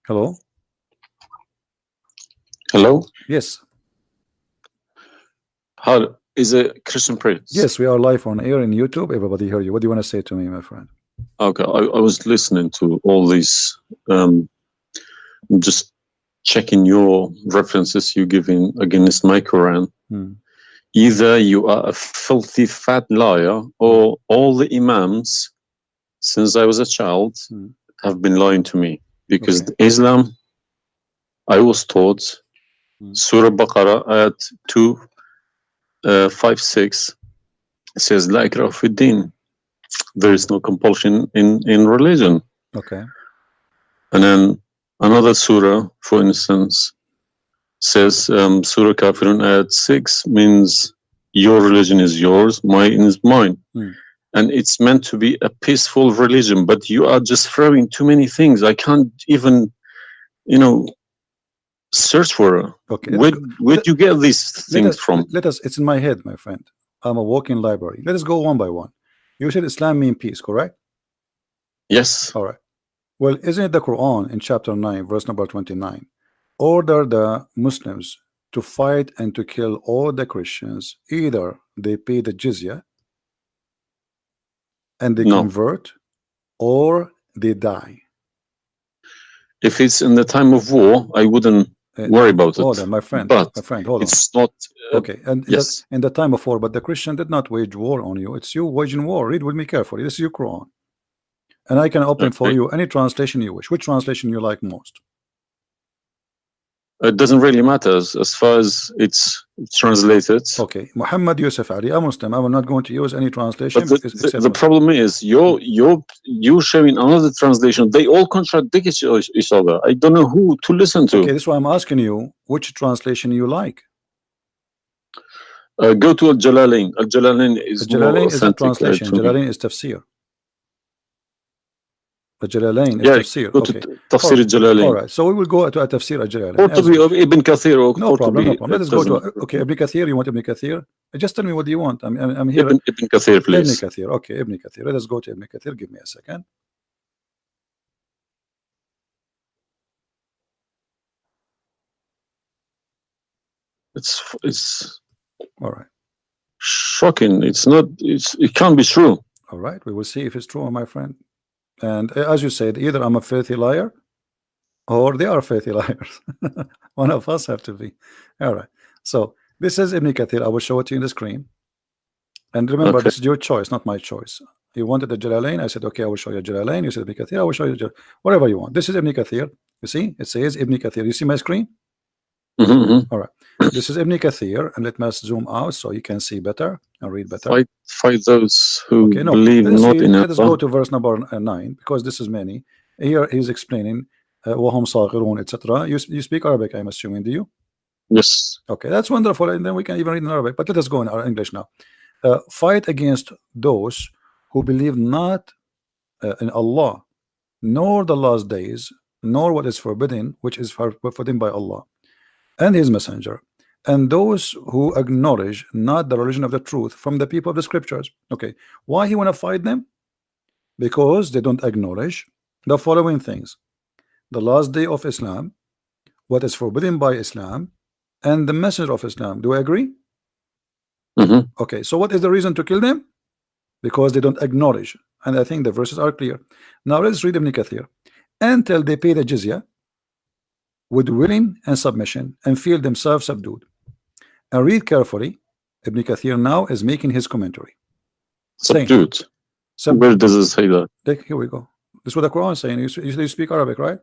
Hello? Hello? Yes. How is it Christian Prince? Yes, we are live on air in YouTube. Everybody hear you. What do you want to say to me, my friend? Okay, I was listening to all these, just checking your references you giving against my Quran. Either you are a filthy fat liar, or all the imams since I was a child have been lying to me, because Islam, I was taught Surah Baqarah ayat 256 says La ikraha fi din. There is no compulsion in religion. Okay. And then another surah, for instance, says Surah Kafirun ayat 6 means your religion is yours, mine is mine. And it's meant to be a peaceful religion, but you are just throwing too many things. I can't even, search for it. Okay. Where do you get these things from? It's in my head, my friend. I'm a walking library. Let us go one by one. You said Islam means peace, correct? Yes. All right. Well, isn't it the Quran in chapter 9, verse number 29, order the Muslims to fight and to kill all the Christians, either they pay the jizya and they convert, or they die? If it's in the time of war, I wouldn't worry about it. Hold on, my friend. But hold on. It's not. Okay, and yes, in the time of war, but the Christian did not wage war on you. It's you waging war. Read with me carefully. This is your Quran, and I can open for you any translation you wish. Which translation you like most? It doesn't really matter as far as it's translated. Okay, Muhammad Yusuf Ali, a Muslim. I will not going to use any translation. But the problem is you're showing another translation. They all contradict each other. I don't know who to listen to. Okay, this is why I'm asking you which translation you like. Go to Al-Jalalain. Al-Jalalain is Al-Jalalain is a translation. Jalalain is tafsir. Jalalain is tafsir. Okay. Tafsir Jalalain. All right, so we will go to a tafsir Jalalain. Or to be Ibn Kathir. No problem, no problem. Let us go to okay. Ibn Kathir. You want Ibn Kathir? Just tell me what do you want. I'm here. Ibn Kathir, please. Ibn Kathir. Okay, Ibn Kathir. Let us go to Ibn Kathir. Give me a second. It's all right. Shocking. It can't be true. All right, we will see if it's true, my friend. And as you said, either I'm a filthy liar or they are filthy liars. One of us have to be. All right. So this is Ibn Kathir. I will show it to you on the screen. And remember, this is your choice, not my choice. You wanted the Jalalain. I said, okay, I will show you Jalalain. You said Ibn Kathir. I will show you whatever you want. This is Ibn Kathir. You see, it says Ibn Kathir. You see my screen? All right. This is Ibn Kathir, and let me zoom out so you can see better and read better. Fight those who believe not in Allah. Let us go to verse number 9, because this is many. Here he's explaining وهم صاغرون, etc. You speak Arabic, I'm assuming, do you? Yes. Okay, that's wonderful, and then we can even read in Arabic. But let us go in our English now. Fight against those who believe not in Allah, nor the last days, nor what is forbidden, which is forbidden by Allah and His Messenger, and those who acknowledge not the religion of the truth from the people of the scriptures. Okay, why he want to fight them? Because they don't acknowledge the following things: the last day of Islam, what is forbidden by Islam, and the messenger of Islam. Do I agree? Okay, so what is the reason to kill them? Because they don't acknowledge, and I think the verses are clear. Now let's read Ibn Kathir. Until they pay the jizya with willing and submission and feel themselves subdued. And read carefully. Ibn Kathir now is making his commentary. Subdued. Where does it say that? Here we go. This is what the Quran is saying. You speak Arabic, right?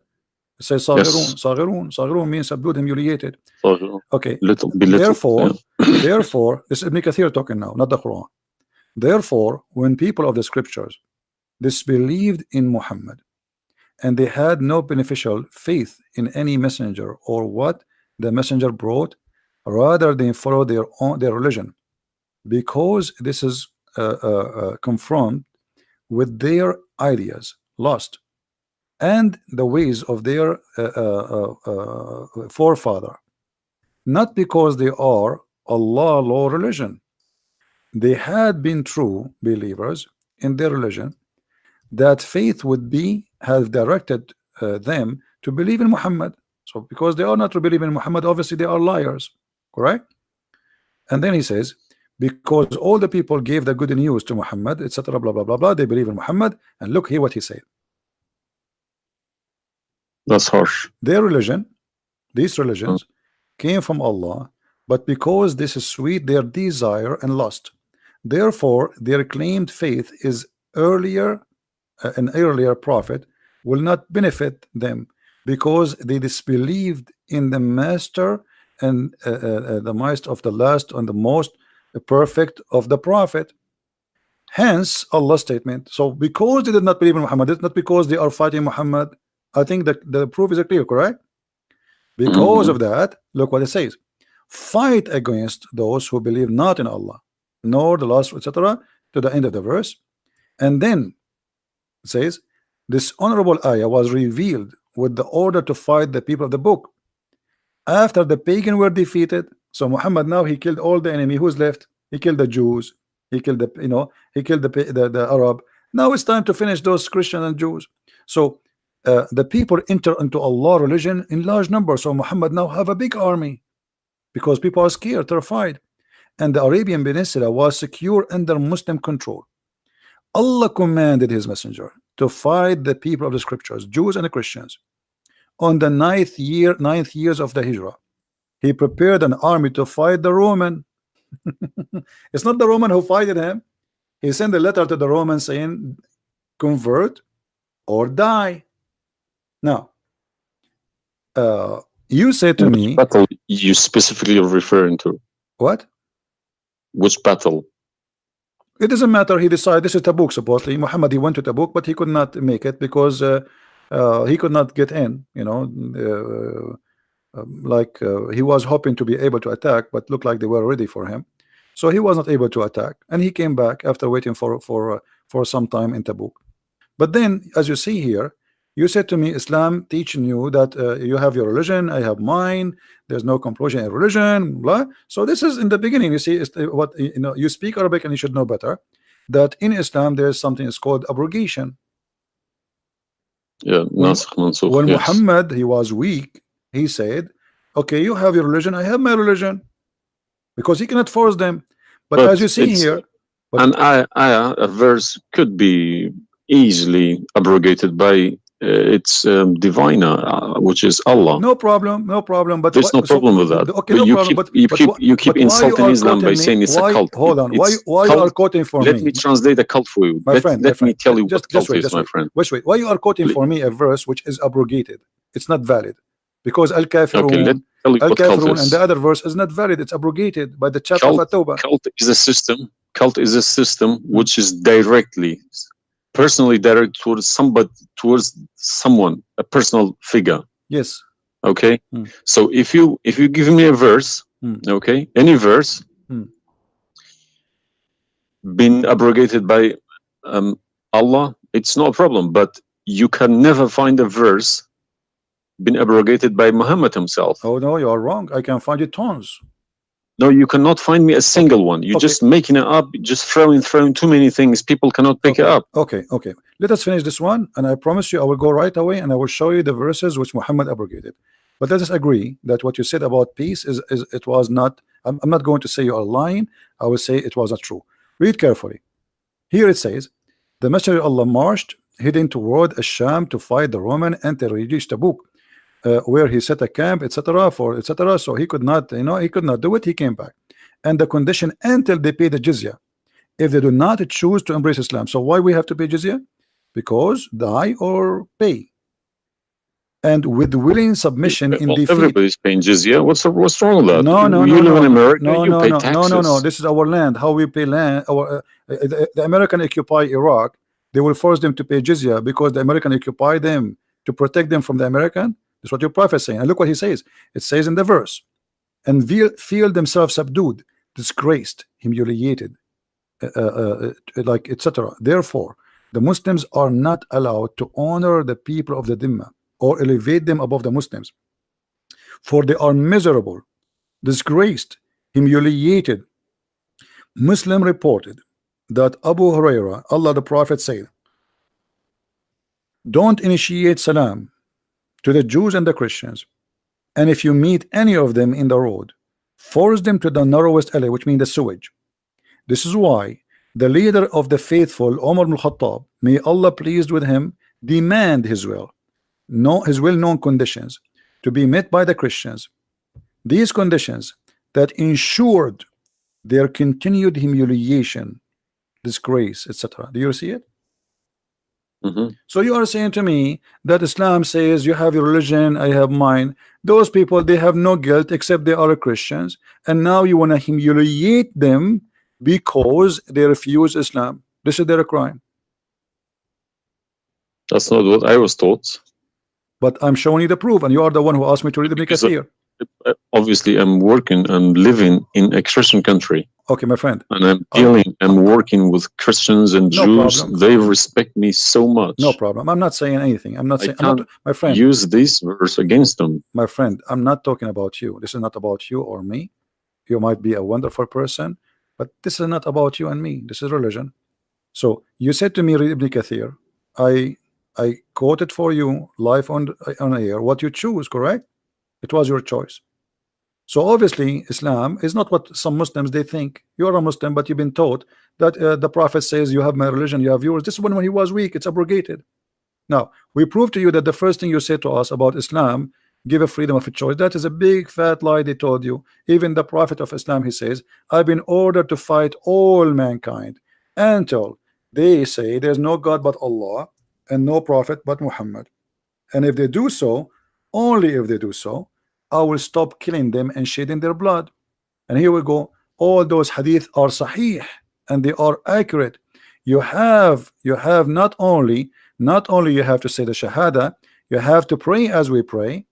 It says Saghirun. Saghirun. Saghirun means subdued, humiliated. Okay. Therefore, this is Ibn Kathir talking now, not the Quran. Therefore, when people of the scriptures disbelieved in Muhammad, and they had no beneficial faith in any messenger or what the messenger brought, rather than follow their religion, because this is confront with their ideas, lost, and the ways of their forefather, not because they are Allah law religion. They had been true believers in their religion, that faith would be have directed them to believe in Muhammad. So because they are not to believe in Muhammad, obviously they are liars, correct? And then he says, because all the people gave the good news to Muhammad, etc., blah blah blah blah, they believe in Muhammad. And look here what he said. That's harsh. Their religion, these religions, came from Allah, but because this is sweet, their desire and lust. Therefore, their claimed faith is earlier, an earlier prophet will not benefit them, because they disbelieved in the master and the master of the last and the most perfect of the prophet. Hence Allah's statement. So because they did not believe in Muhammad, it's not because they are fighting Muhammad. I think that the proof is clear, correct? Because of that, look what it says: fight against those who believe not in Allah, nor the last, etc., to the end of the verse. And then it says, this honorable ayah was revealed with the order to fight the people of the book after the pagan were defeated. So Muhammad now, he killed all the enemy. Who's left? He killed the Jews, he killed the, he killed the Arab. Now it's time to finish those Christians and Jews. So the people enter into Allah religion in large numbers. So Muhammad now have a big army because people are scared, terrified, and the Arabian Peninsula was secure under Muslim control. Allah commanded his messenger to fight the people of the scriptures, Jews and Christians. On the ninth years of the Hijrah, he prepared an army to fight the Roman. It's not the Roman who fighted him. He sent a letter to the Romans saying, convert or die. Now, you said to me, battle you specifically are referring to? What? Which battle? It doesn't matter. He decided, this is Tabuk supposedly. Muhammad, he went to Tabuk, but he could not make it because he could not get in. He was hoping to be able to attack, but looked like they were ready for him, so he was not able to attack, and he came back after waiting for some time in Tabuk. But then, as you see here, you said to me, Islam teaching you that you have your religion, I have mine, there's no compulsion in religion, blah. So this is in the beginning. You see, what you speak Arabic and you should know better that in Islam there is something is called abrogation. Yeah, when yes. Muhammad, he was weak, he said, okay, you have your religion, I have my religion, because he cannot force them. But as you see here, a verse could be easily abrogated by its diviner, which is Allah. No problem, no problem. But there's no problem with that. Okay, no problem. You keep insulting Islam by saying it's a cult. Hold on. Why you are quoting for me? Let me translate a cult for you. Let me tell you what cult is, my friend. Wait. Why you are quoting for me a verse which is abrogated? It's not valid. Because Al-Kafirun, and the other verse is not valid. It's abrogated by the chapter of At-Tawbah. Cult is a system. Cult is a system which is personally directed towards someone, a personal figure. Yes. Okay. So if you give me a verse, okay, any verse, been abrogated by Allah, it's no problem. But you can never find a verse been abrogated by Muhammad himself. Oh no, you are wrong. I can find it tons. No, you cannot find me a single one. You're just making it up, just throwing too many things. People cannot pick it up. Okay. Let us finish this one, and I promise you I will go right away and I will show you the verses which Muhammad abrogated. But let us agree that what you said about peace is it was not. I'm not going to say you are lying. I will say it was not true. Read carefully. Here it says, the Messenger of Allah marched heading toward Asham to fight the Roman until he reached Tabuk, where he set a camp, etc. So he could not, he could not do it. He came back, and the condition until they pay the jizya, if they do not choose to embrace Islam. So why we have to pay jizya? Because die or pay. And with willing submission in defeat. Everybody's paying jizya. What's wrong with that? No. You live in America. You pay taxes. No. This is our land. How we pay land? The American occupy Iraq. They will force them to pay jizya because the American occupy them to protect them from the American. That's what your prophet is saying. And look what he says. It says in the verse, and feel themselves subdued, disgraced, humiliated, like etc. Therefore, the Muslims are not allowed to honor the people of the Dhimma or elevate them above the Muslims, for they are miserable, disgraced, humiliated. Muslim reported that Abu Huraira, Allah the Prophet said, don't initiate salam to the Jews and the Christians, and if you meet any of them in the road, force them to the narrowest alley, which means the sewage. This is why the leader of the faithful, Umar ibn Khattab, may Allah pleased with him, demand his well-known conditions to be met by the Christians. These conditions that ensured their continued humiliation, disgrace, etc. Do you see it? So you are saying to me that Islam says you have your religion, I have mine. Those people, they have no guilt except they are Christians, and now you want to humiliate them because they refuse Islam. This is their crime. That's not what I was taught. But I'm showing you the proof, and you are the one who asked me to read Ibn Kathir. Obviously, I'm working and living in a Christian country. Okay, my friend. And I'm working with Christians and Jews. They respect me so much. No problem. I'm not saying anything. I'm not saying, my friend. Use this verse against them. My friend, I'm not talking about you. This is not about you or me. You might be a wonderful person, but this is not about you and me. This is religion. So you said to me, read Ibn Kathir. I quoted for you live on air what you choose, correct? It was your choice. So obviously Islam is not what some Muslims they think. You're a Muslim, but you've been taught that the Prophet says you have my religion, you have yours. This is when he was weak, it's abrogated. Now we prove to you that the first thing you say to us about Islam, give a freedom of a choice, that is a big fat lie they told you. Even the Prophet of Islam, he says, I've been ordered to fight all mankind until they say there's no God but Allah and no prophet but Muhammad. And if they do so, only if they do so, I will stop killing them and shedding their blood. And here we go. All those hadith are sahih and they are accurate. You have not only you have to say the shahada, you have to pray as we pray,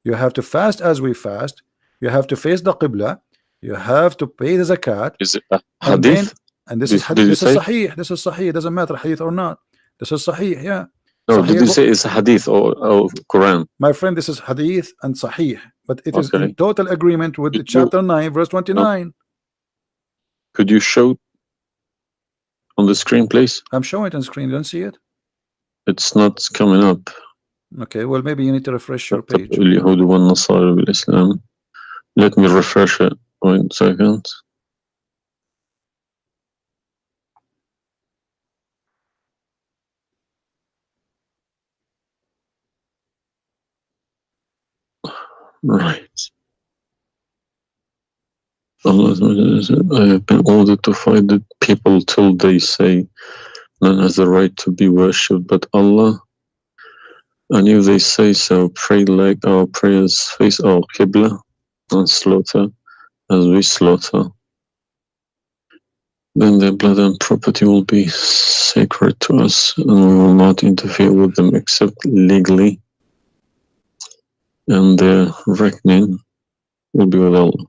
you have to fast as we fast, you have to face the qibla, you have to pay the zakat. Is it a hadith? And this is sahih. This is sahih. It doesn't matter hadith or not. This is sahih. Yeah. No, did you say it's hadith or Quran? My friend, this is hadith and sahih, but it is in total agreement with chapter 9 verse 29. Could you show on the screen, please? I'm showing it on screen. You don't see it? It's not coming up. Okay, well maybe you need to refresh your page. Let me refresh it. 1 second. Right. Allah said, I have been ordered to fight the people till they say none has the right to be worshipped but Allah. And if they say so, pray like our prayers, face our Qibla, and slaughter as we slaughter. Then their blood and property will be sacred to us, and we will not interfere with them except legally. And their reckoning will be with Allah.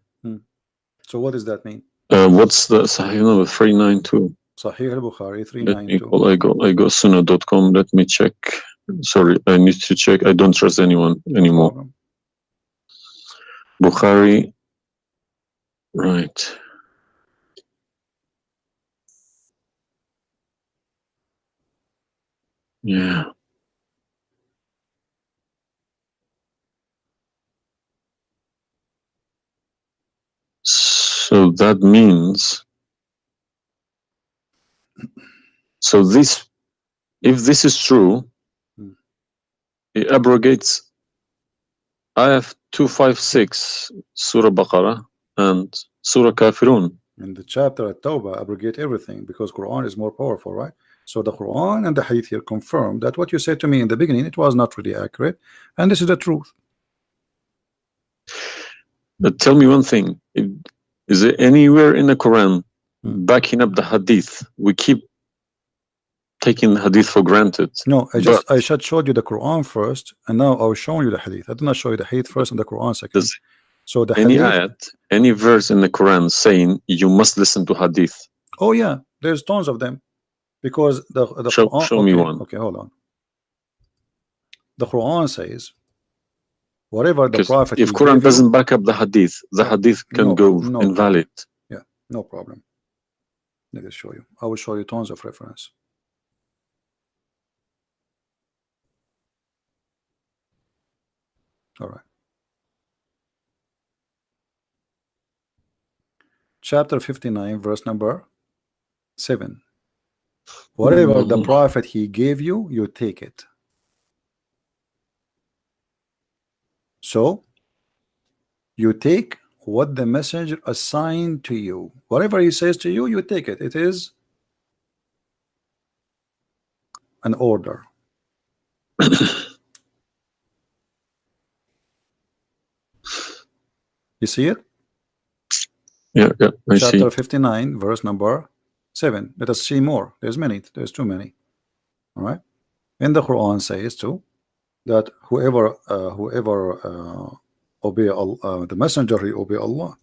So what does that mean? What's the Sahih number? 392. Sahih al-Bukhari 392. I go sunnah.com. Let me check. Sorry, I need to check. I don't trust anyone anymore. Bukhari. Right. Yeah. So that means, if this is true, it abrogates ayah 256, Surah Baqarah, and Surah Kafirun. And the chapter at Tawbah abrogate everything because Quran is more powerful, right? So the Quran and the Hadith here confirm that what you said to me in the beginning, it was not really accurate, and this is the truth. But tell me one thing, is there anywhere in the Quran backing up the Hadith? We keep taking the Hadith for granted. No, I just showed you the Quran first, and now I was showing you the Hadith. I did not show you the Hadith first and the Quran second. So the any Hadith, ayat, any verse in the Quran saying you must listen to Hadith? Oh yeah, there's tons of them. Because the Quran, show me one. Okay, hold on. The Quran says whatever the Prophet. If Quran doesn't back up the Hadith, the Hadith can go invalid. Yeah, no problem. Let me show you. I will show you tons of reference. All right. Chapter 59, verse number 7. Whatever the prophet he gave you, you take it. So you take what the messenger assigned to you. Whatever he says to you, you take it. It is an order. You see it? Yeah, I see. Chapter 59, verse number 7. Let us see more. There's many. There's too many. All right. And the Quran says too that whoever obey Allah, the messenger, he obey Allah.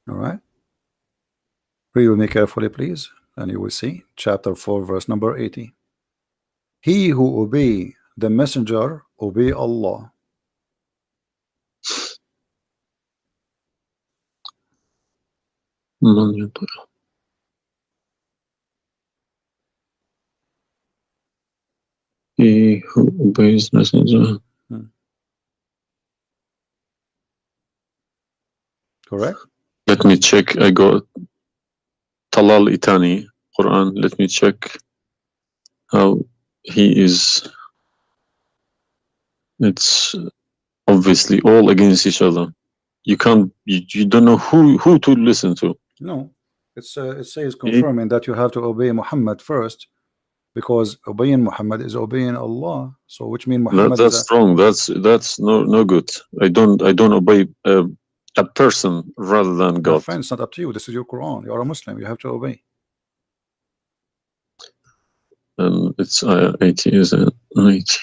All right. Read with me carefully, please, and you will see chapter 4, verse number 80. He who obey the messenger obey Allah. He who obeys messenger. Correct. Let me check. I got Talal Itani Quran. Let me check how he is. It's obviously all against each other. You can't. You don't know who to listen to. No, it says confirming that you have to obey Muhammad first, because obeying Muhammad is obeying Allah. So which means Muhammad that's wrong. That's no good. I don't obey a person rather than God. My friend, it's not up to you. This is your Quran. You are a Muslim. You have to obey. And it's 80, isn't it? 80.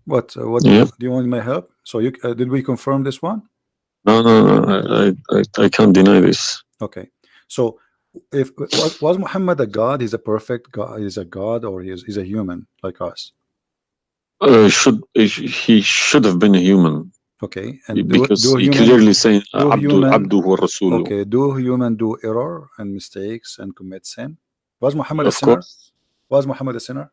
What do you want my help? So you did we confirm this one? No. I can't deny this. Okay. So if was Muhammad a God? He's a perfect God. He's a God, or he's a human like us? He should have been a human. Okay. And because he clearly saying Abduhu wa Rasuluhu. Okay. Do human do error and mistakes and commit sin? Was Muhammad a sinner? Course. Was Muhammad a sinner?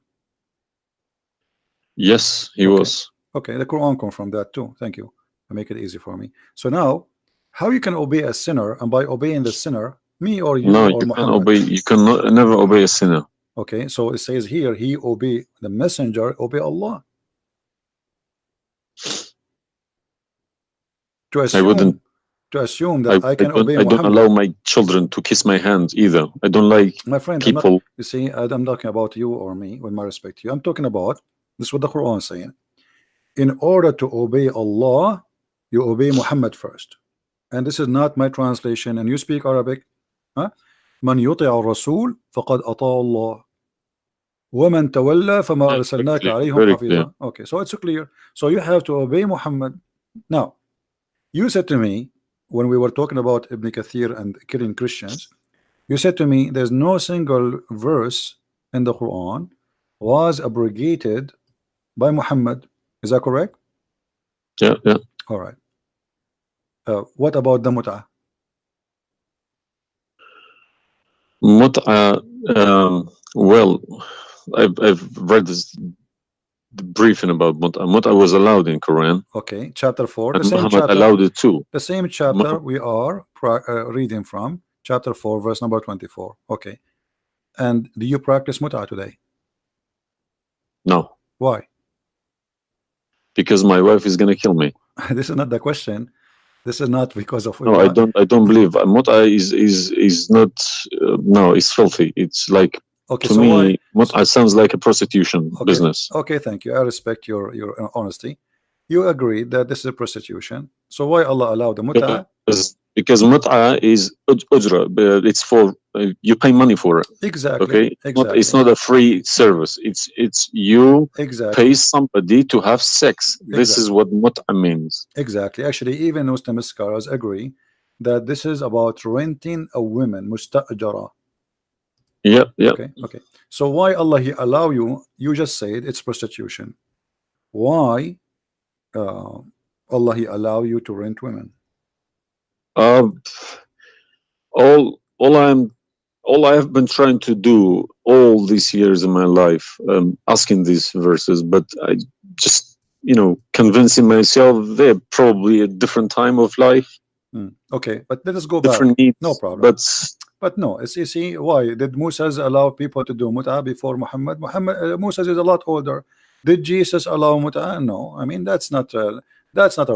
Yes, he was. Okay, the Quran confirmed that too. Thank you. Make it easy for me. So now, how you can obey a sinner, and by obeying the sinner, me or you or you Muhammad? can obey. You can never obey a sinner. Okay, so it says here, he obey the messenger, obey Allah. To assume that I can obey Muhammad. I don't allow my children to kiss my hand either. I don't like my friend, people. You see, I'm talking about you or me, with my respect to you. I'm talking about this is what the Quran is saying. In order to obey Allah, you obey Muhammad first. And this is not my translation, and you speak Arabic. Man yuti'a ar-rasul faqad ata'a Allah. وَمَنْ تَوَلَّى فَمَا أَرْسَلْنَاكَ عَلَيْهِمْ حَفِيظًا. Okay, so it's clear. So you have to obey Muhammad. Now, you said to me, when we were talking about Ibn Kathir and killing Christians, you said to me, there's no single verse in the Quran was abrogated by Muhammad. Is that correct? Yeah. All right. What about the mut'ah? Mut'ah, well, I've read this briefing about mut'ah. Mut'ah was allowed in Quran. Okay, chapter 4. And the same Muhammad chapter allowed it too. The same chapter we are reading from, chapter 4, verse number 24. Okay. And do you practice mut'ah today? No. Why? Because my wife is going to kill me. This is not the question. This is not because of. No, I don't believe mut'ah is not. No, it's filthy. It's like, okay, to so me, mut'ah sounds like a prostitution business. Okay, thank you. I respect your honesty. You agree that this is a prostitution. So why Allah allowed the mut'ah? because mut'a is ujra, but it's for you pay money for it. Exactly. Okay, Exactly. it's not a free service. It's you Exactly. pay somebody to have sex. This is what mut'a means. Exactly. Actually, even Muslim scholars agree that this is about renting a woman, musta'jara. Yeah, yeah. Okay, okay. So why Allah He allow you? You just said it's prostitution. Why Allah He allow you to rent women? All I have been trying to do all these years in my life, asking these verses, but I just, convincing myself they're probably a different time of life. Okay, but let us go different back. needs. No problem. But no, you see, why did Moses allow people to do mut'ah before Muhammad? Moses is a lot older. Did Jesus allow mut'ah? No. I mean, that's not a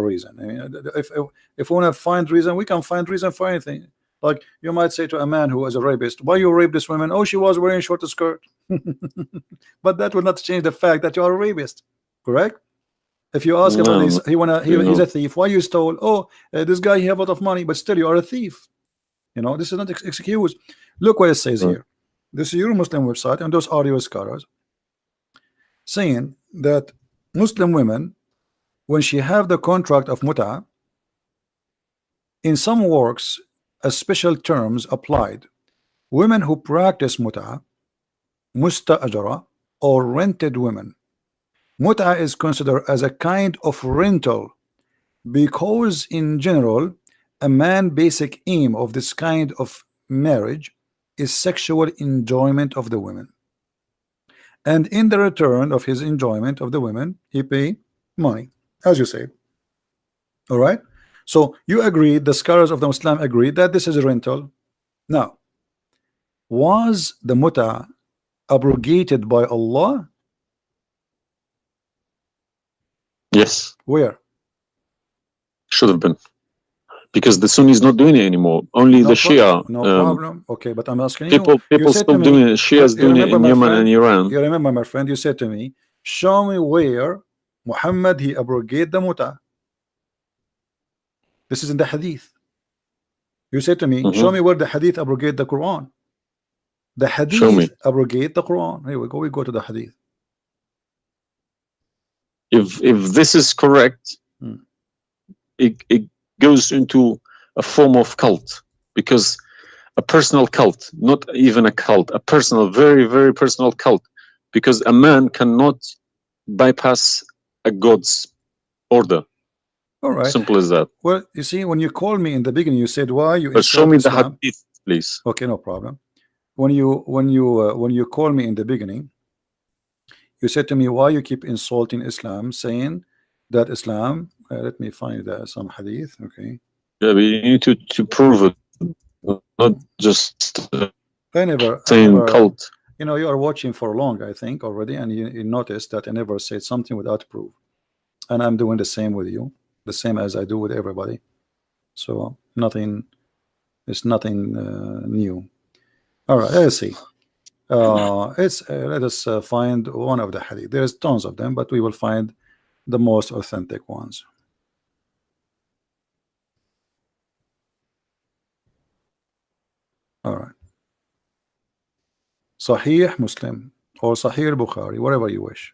reason. I mean, if we want to find reason, we can find reason for anything. Like you might say to a man who is a rapist, why you rape this woman? Oh, she was wearing a short skirt. But that will not change the fact that you are a rapist, correct? If you ask about he's a thief, why you stole? Oh, this guy he have a lot of money, but still you are a thief. This is not excuse. Look what it says here. This is your Muslim website, and those are your scholars saying that Muslim women, when she have the contract of mut'ah, in some works, a special terms applied. Women who practice mut'ah, musta'jara, or rented women. Mut'ah is considered as a kind of rental because in general a man's basic aim of this kind of marriage is sexual enjoyment of the women, and in the return of his enjoyment of the women he pay money, as you say. All right, so you agree, the scholars of the Muslim agree that this is a rental. Now, was the mut'ah abrogated by Allah? Yes. Where? Should have been, because the Sunni is not doing it anymore. Only the Shia. No problem. Okay, but I'm asking people still doing it. Shia's doing it in Yemen and Iran. You remember, my friend, you said to me, show me where Muhammad he abrogated the mut'ah. This is in the hadith. You said to me, show me where the hadith abrogate the Quran. The hadith abrogate the Quran. Here we go. We go to the hadith. If this is correct, it goes into a form of cult, because a personal cult, not even a cult, a personal, very, very personal cult, because a man cannot bypass a God's order. All right. Simple as that. Well, you see, when you called me in the beginning, you said, why you but show me Islam? The hadith, please. Okay, no problem. When you call me in the beginning, you said to me, why you keep insulting Islam, saying that Islam, let me find some hadith. Okay. Yeah, but you need to prove it, not just saying cult. You are watching for long, I think, already, and you noticed that I never said something without proof, and I'm doing the same with you, the same as I do with everybody. So it's nothing new. All right, let's see. Let us find one of the hadith. There's tons of them, but we will find the most authentic ones. All right. Sahih Muslim or Sahih Bukhari, whatever you wish.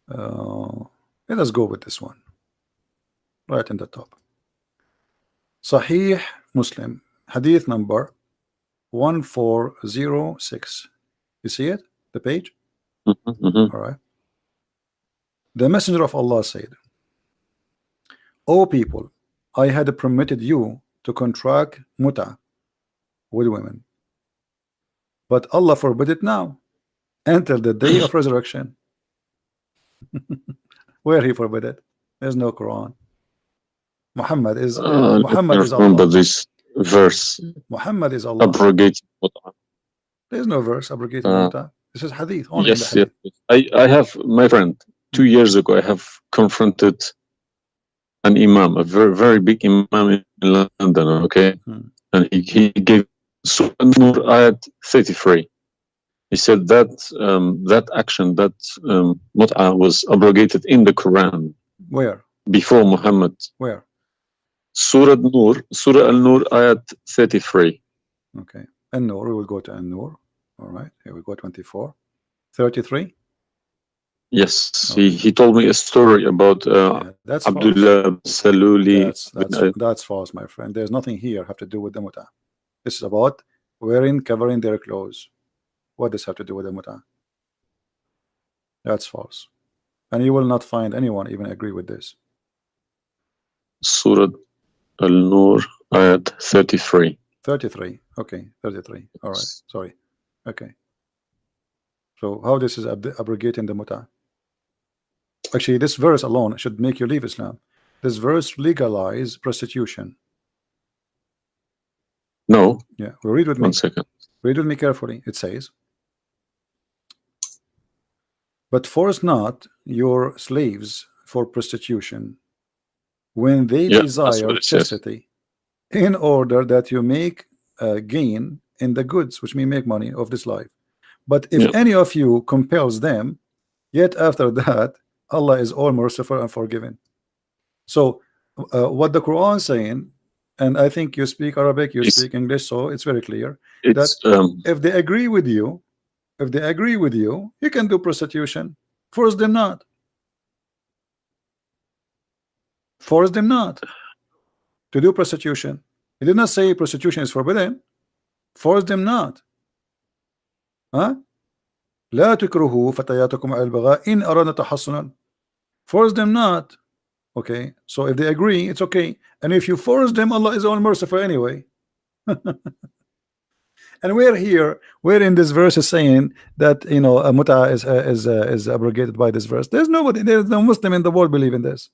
Let us go with this one right in the top. Sahih Muslim, hadith number 1406. You see it, the page? All right. The Messenger of Allah said, O people, I had permitted you to contract mut'ah with women, but Allah forbid it now until the day of resurrection. Where he forbid it? There's no Quran. Muhammad is Allah. This verse. Muhammad is Allah. Abrogated. There's no verse abrogating mut'ah. This is hadith. Only yes, hadith. yes. I have, my friend, 2 years ago, I have confronted an imam, a very, very big imam in London, okay? And he gave Surah Nur ayat 33. He said that that action, that mut'ah was abrogated in the Quran. Where? Before Muhammad. Where? Surah Al-Nur, ayat 33. Okay. An-Nur, we will go to An-Nur. All right, here we go, 24. 33? Yes, Okay. he told me a story about that's Abdullah Saluli. That's false, my friend. There's nothing here have to do with the muta. This is about covering their clothes. What does have to do with the muta? That's false. And you will not find anyone even agree with this. Surah Al-Nur, ayat 33. 33. Okay, 33. All right, sorry. Okay. So how this is abrogating the muta? Actually, this verse alone should make you leave Islam. This verse legalize prostitution. No. Yeah, well, read with me. 1 second. Read with me carefully. It says, but force not your slaves for prostitution when they desire chastity, in order that you make gain in the goods, which mean make money of this life. But if any of you compels them, yet after that Allah is all merciful and forgiving. So what the Quran is saying, and I think you speak Arabic, you speak English, so it's very clear that if they agree with you, you can do prostitution. Force them not. Force them not to do prostitution. He did not say prostitution is forbidden. Force them not. Huh? لا تكرهوا فتياتكم على البغاء إن أردنا تحصنا. Force them not. Okay, so if they agree, it's okay. And if you force them, Allah is all merciful anyway. And we're in this verse is saying that, you know, a muta is abrogated by this verse. There's no Muslim in the world believe in this.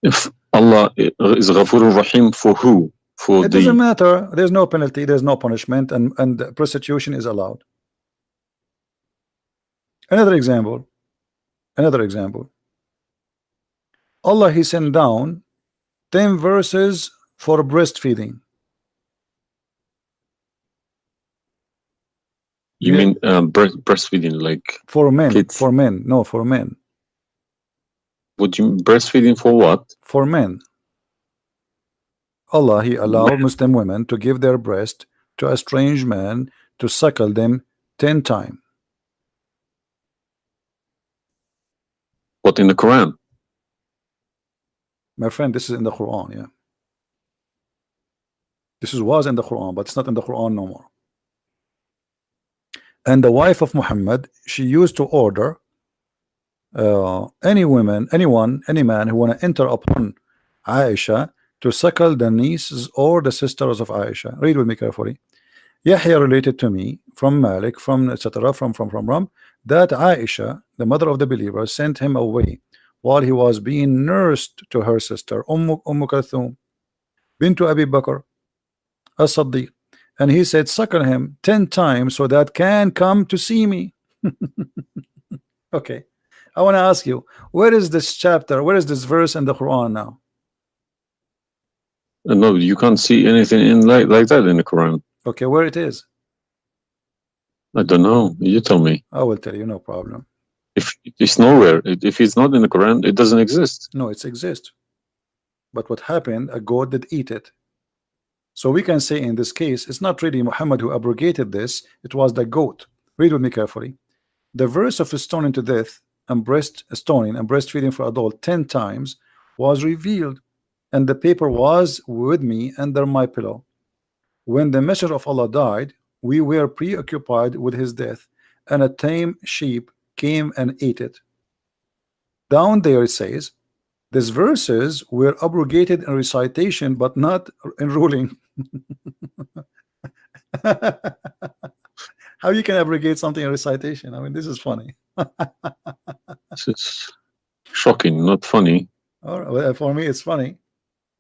If Allah is Ghafur Rahim, for who? It doesn't matter. There's no penalty, there's no punishment, and prostitution is allowed. Another example. Allah, He sent down 10 verses for breastfeeding. You mean breastfeeding, like for men? Kids. For men, no, for men. Would you breastfeeding for what? For men. Allah, He allowed Muslim women to give their breast to a strange man to suckle them 10 times. What, in the Quran? My friend, this is in the Quran, yeah. This was in the Quran, but it's not in the Quran no more. And the wife of Muhammad, she used to order any man who want to enter upon Aisha to suckle the nieces or the sisters of Aisha. Read with me carefully. Yahya related to me from Malik, from etc. from that Aisha, the mother of the believer, sent him away while he was being nursed to her sister Kulthum bintu Abi Bakr as-Siddiq, and he said, suckle him 10 times so that can come to see me. Okay, I want to ask you, where is this chapter, where is this verse in the Quran now? No, you can't see anything in like that in the Quran. Okay, where it is? I don't know. You tell me. I will tell you, no problem. If it's nowhere, if it's not in the Quran, it doesn't exist. No, it exists. But what happened? A goat did eat it. So we can say in this case, it's not really Muhammad who abrogated this. It was the goat. Read with me carefully. The verse of stoning to death and stoning and breastfeeding for adult 10 times was revealed, and the paper was with me under my pillow. When the messenger of Allah died, we were preoccupied with his death, and a tame sheep came and ate it. Down there it says, these verses were abrogated in recitation, but not in ruling. How you can abrogate something in recitation? I mean, this is funny. This is shocking, not funny. All right, well, for me, it's funny.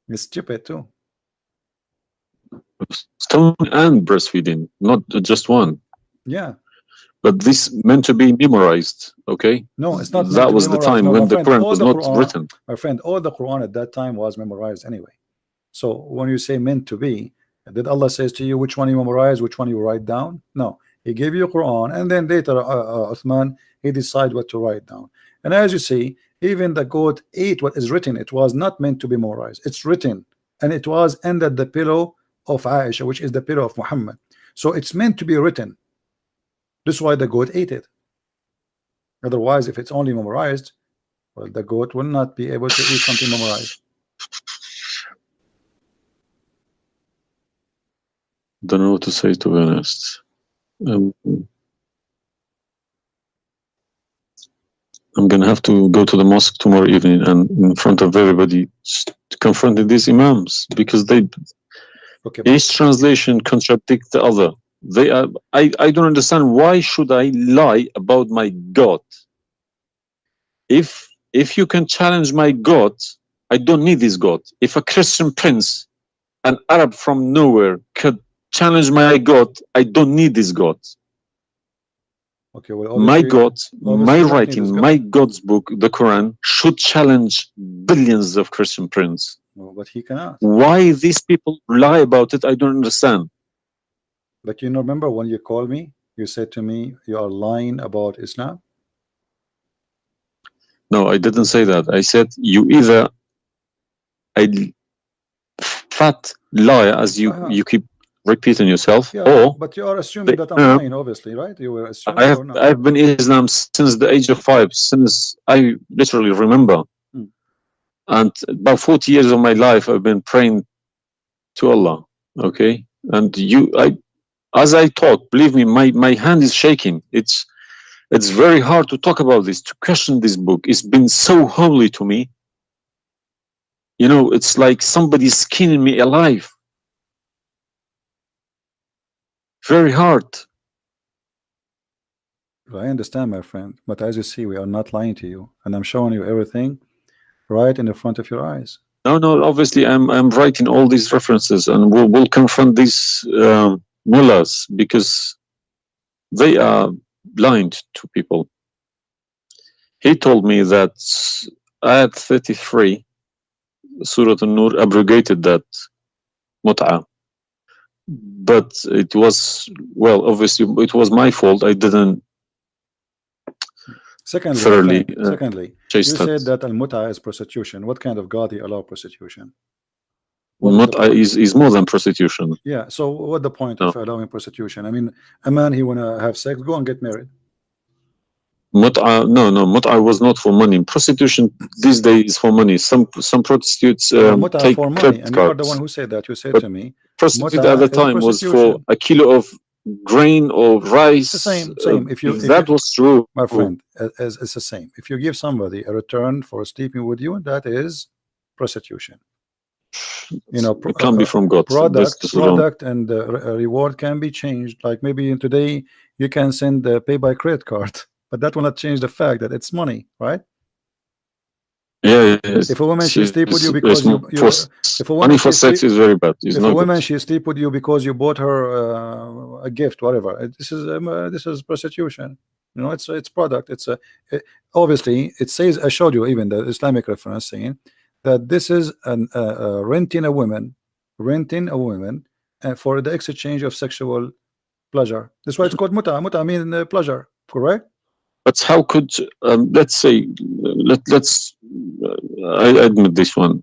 It's stupid too. Stoning and breastfeeding, not just one. Yeah. But this meant to be memorized, okay? No, it's not. That was the time when the Quran was not written. My friend, all the Quran at that time was memorized anyway. So when you say meant to be, did Allah says to you which one you memorize, which one you write down? No, He gave you Quran, and then later Uthman, he decided what to write down. And as you see, even the goat ate what is written. It was not meant to be memorized. It's written, and it was under the pillow of Aisha, which is the pillow of Muhammad. So it's meant to be written. This is why the goat ate it. Otherwise, if it's only memorized, well, the goat will not be able to eat something memorized. Don't know what to say, to be honest. I'm gonna have to go to the mosque tomorrow evening and in front of everybody confront these imams, because they each translation contradicts the other. They are. I don't understand, why should I lie about my God? If you can challenge my God, I don't need this God. If a Christian prince, an Arab from nowhere, could challenge my God, I don't need this God. Okay, well, my God, my writing, my God's book, the Quran, should challenge billions of Christian princes. No, but he cannot. Why these people lie about it, I don't understand. But you know, remember when you called me, you said to me, you are lying about Islam? No, I didn't say that. I said you either a fat liar, as you keep repeating yourself, or but you are assuming that I'm lying, obviously, right? You were assuming. I've been Islam since the age of 5, since I literally remember. And about 40 years of my life, I've been praying to Allah. Okay, and as I talk, believe me, my hand is shaking. It's very hard to talk about this, to question this book. It's been so holy to me. You know, it's like somebody's skinning me alive. Very hard. I understand, my friend, but as you see, we are not lying to you, and I'm showing you everything right in the front of your eyes. No, obviously I'm writing all these references, and we'll confront these mullahs, because they are blind to people. He told me that Ayat 33, Surah An-Nur, abrogated that mut'ah. But it was, well, obviously it was my fault. I didn't Secondly, you said that al-mut'ah is prostitution. What kind of God he allow prostitution? Mut'ah is more than prostitution. Yeah, so what the point of allowing prostitution? I mean, a man, he wanna have sex, go and get married. Mut'ah, no, mut'ah was not for money. Prostitution these days is for money. Some prostitutes take for money, and you are the one who said that. You said to me, prostitute at the time was for a kilo of grain or rice. It's the same. If that was true, my friend, it's the same. If you give somebody a return for sleeping with you, that is prostitution. You know, it can be from God. Product and reward can be changed. Like maybe today you can send pay by credit card, but that will not change the fact that it's money, right? Yeah. If a woman she sleep with you because if a woman money for sex is very bad. If a woman she sleep with you because you bought her a gift, whatever, this is prostitution. You know, it's product. Obviously it says, I showed you even the Islamic reference saying that this is renting a woman for the exchange of sexual pleasure. That's why it's called mut'ah. Mut'ah means pleasure, correct? But how could let's say let's I admit this one.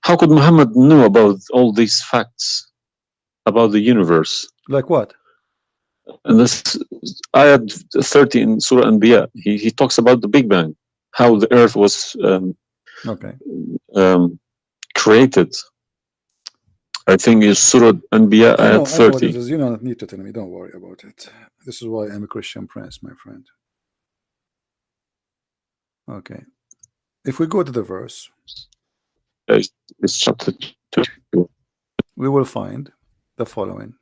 How could Muhammad know about all these facts about the universe? Like what? And this ayat 30 in Surah Anbiya, he talks about the Big Bang, how the earth was created. I think it's Surah Anbiya ayat 30. You don't need to tell me, don't worry about it. This is why I'm a Christian prince, my friend. Okay. If we go to the verse, it's chapter 2. We will find the following.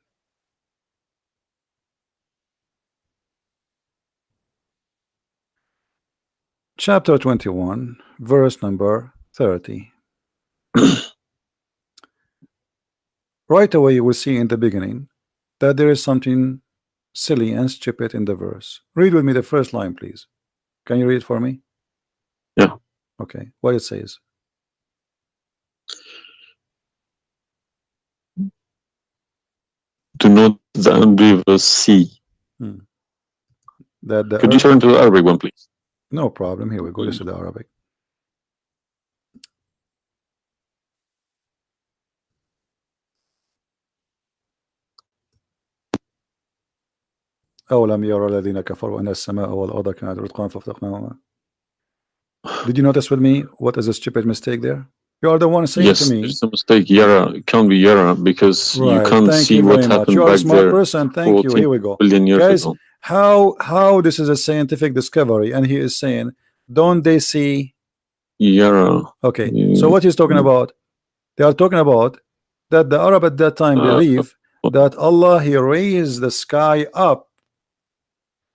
Chapter 21, verse number 30. Right away you will see in the beginning that there is something silly and stupid in the verse. Read with me the first line, please. Can you read it for me? Yeah. Okay. What it says? Do not the unbelievers see? That the Could you turn to the Arabic one, please? No problem. Here we go. This is the Arabic. أولم يرى الذين كفروا أن السماء والأرض كانت رتقا ففتقناهما. Did you notice with me what is a stupid mistake there? You are the one saying Yes, to me. there's a mistake. Yara, it can't be Yara because you can't Thank see you what very much. happened You are a back smart there person. Thank you. 14 Here we go. billion years Guys, ago. how this is a scientific discovery, and he is saying, don't they see? Yara. Okay. So what he's talking about? They are talking about that the Arab at that time believe that Allah, he raised the sky up.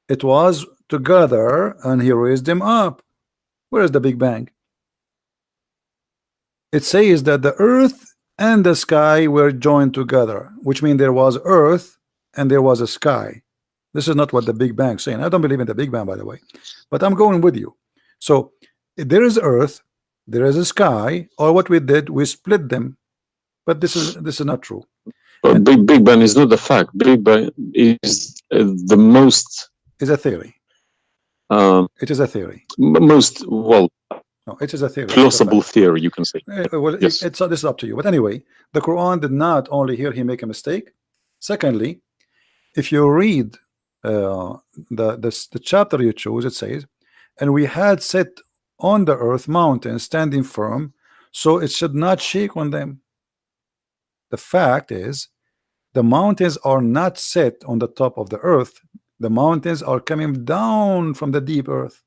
It was together and he raised them up. Where is the Big Bang? It says that the earth and the sky were joined together, which means there was earth and there was a sky. This is not what the Big Bang is saying. I don't believe in the Big Bang, by the way, but I'm going with you. So there is earth, there is a sky, or what we did, we split them. But this is not true. But Big Bang is not the fact. Big Bang is the most. Is a theory. It is a theory. Most no, it is a theory. Plausible theory, you can say. Well, yes. This is up to you. But anyway, the Quran did not only here he make a mistake. Secondly, if you read the chapter you choose, it says, and we had set on the earth mountains standing firm, so it should not shake on them. The fact is, the mountains are not set on the top of the earth. The mountains are coming down from the deep earth.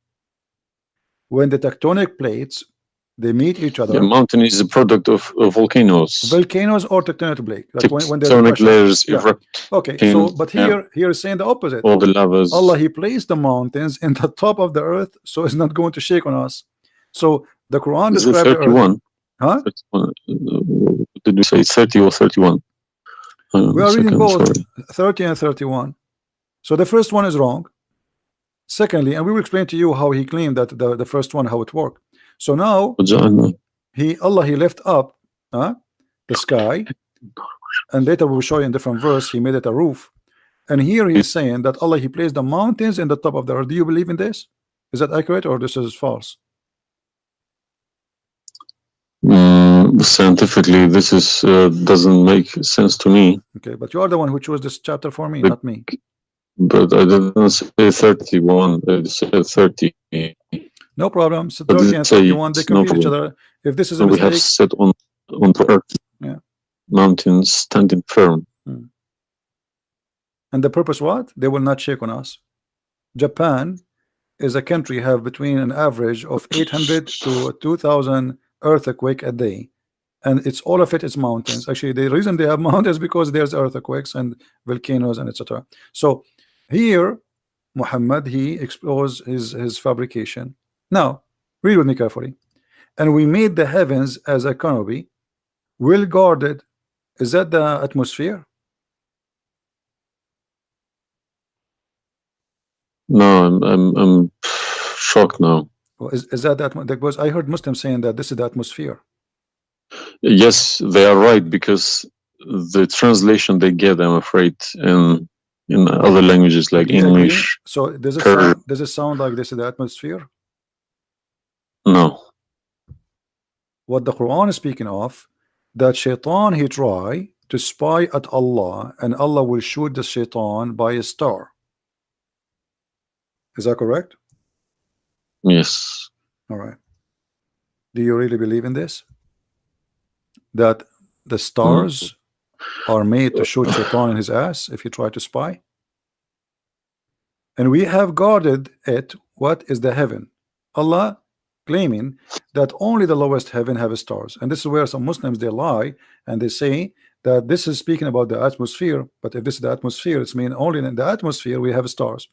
When the tectonic plates they meet each other. The mountain is a product of volcanoes. Volcanoes or tectonic plate. Like when there's tectonic layers erupt. Okay, so but here is saying the opposite. All the lavas. Allah, he placed the mountains in the top of the earth, so it's not going to shake on us. So the Quran describes the earth. Huh? 31. Did we say 30 or 31? We are reading both 30 and 31. So the first one is wrong. Secondly, and we will explain to you how he claimed that the first one, how it worked. So now Allah he left up the sky, and later we will show you in different verse he made it a roof. And here he is saying that Allah he placed the mountains in the top of the earth. Do you believe in this? Is that accurate or this is false? Scientifically, this is doesn't make sense to me. Okay, but you are the one who chose this chapter for me, not me. But I didn't say 31. I said 30. No problem. So 30 and 31 they complete each other. If this is a mistake, we have set on the earth, mountains standing firm. And the purpose what? They will not shake on us. Japan is a country have between an average of 800 to 2,000 earthquake a day, and it's all of it is mountains. Actually, the reason they have mountains because there's earthquakes and volcanoes and etc. So here Muhammad he exposed his fabrication. Now read with me carefully. And we made the heavens as a canopy, well guarded. Is that the atmosphere? No, I'm shocked now. Well, is that because I heard Muslims saying that this is the atmosphere. Yes, they are right, because the translation they get, I'm afraid, in other languages like English. So does it sound like this is the atmosphere? No. What the Quran is speaking of, that shaitan he try to spy at Allah, and Allah will shoot the shaitan by a star. Is that correct? Yes. All right. Do you really believe in this? That the stars are made to shoot shaitan in his ass if you try to spy? And we have guarded it. What is the heaven? Allah claiming that only the lowest heaven have stars, and this is where some Muslims they lie and they say that this is speaking about the atmosphere. But if this is the atmosphere, it's mean only in the atmosphere we have stars.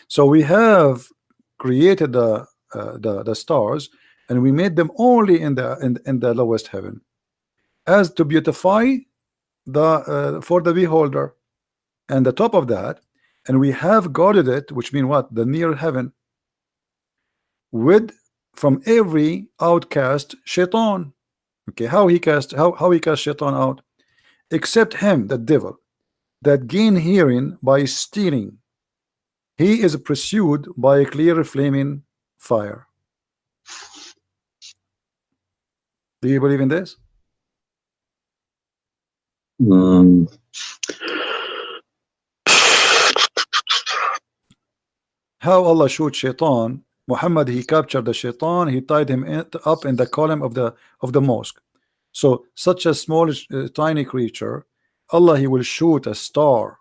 So we have created the stars, and we made them only in the lowest heaven, as to beautify the for the beholder. And the top of that, and we have guarded it, which means what? The near heaven, with from every outcast shaitan. Okay, how he cast shaitan out? Except him, the devil, that gain hearing by stealing. He is pursued by a clear flaming fire. Do you believe in this? How Allah shoot shaitan? Muhammad, he captured the shaitan, he tied him up in the column of the mosque. So such a small tiny creature, Allah, he will shoot a star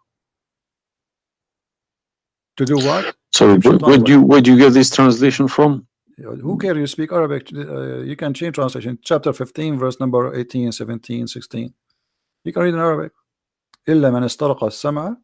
to do what? So where do you get this translation from? Who cares? You speak Arabic, you can change translation. Chapter 15 verse number 18, 17, 16. You can read in Arabic. إلا من استرق السمع.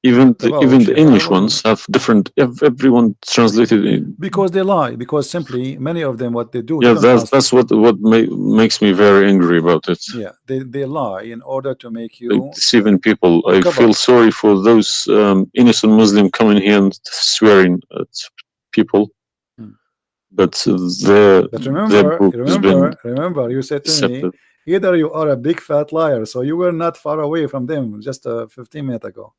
Even the English ones have different. Everyone translated it because they lie. Because simply many of them, what they do. Yeah, that's what makes me very angry about it. Yeah, they lie in order to make you like deceiving people. I feel sorry for those innocent Muslim coming here and swearing at people. But remember, you said to me, either you are a big fat liar, so you were not far away from them just 15 minutes ago.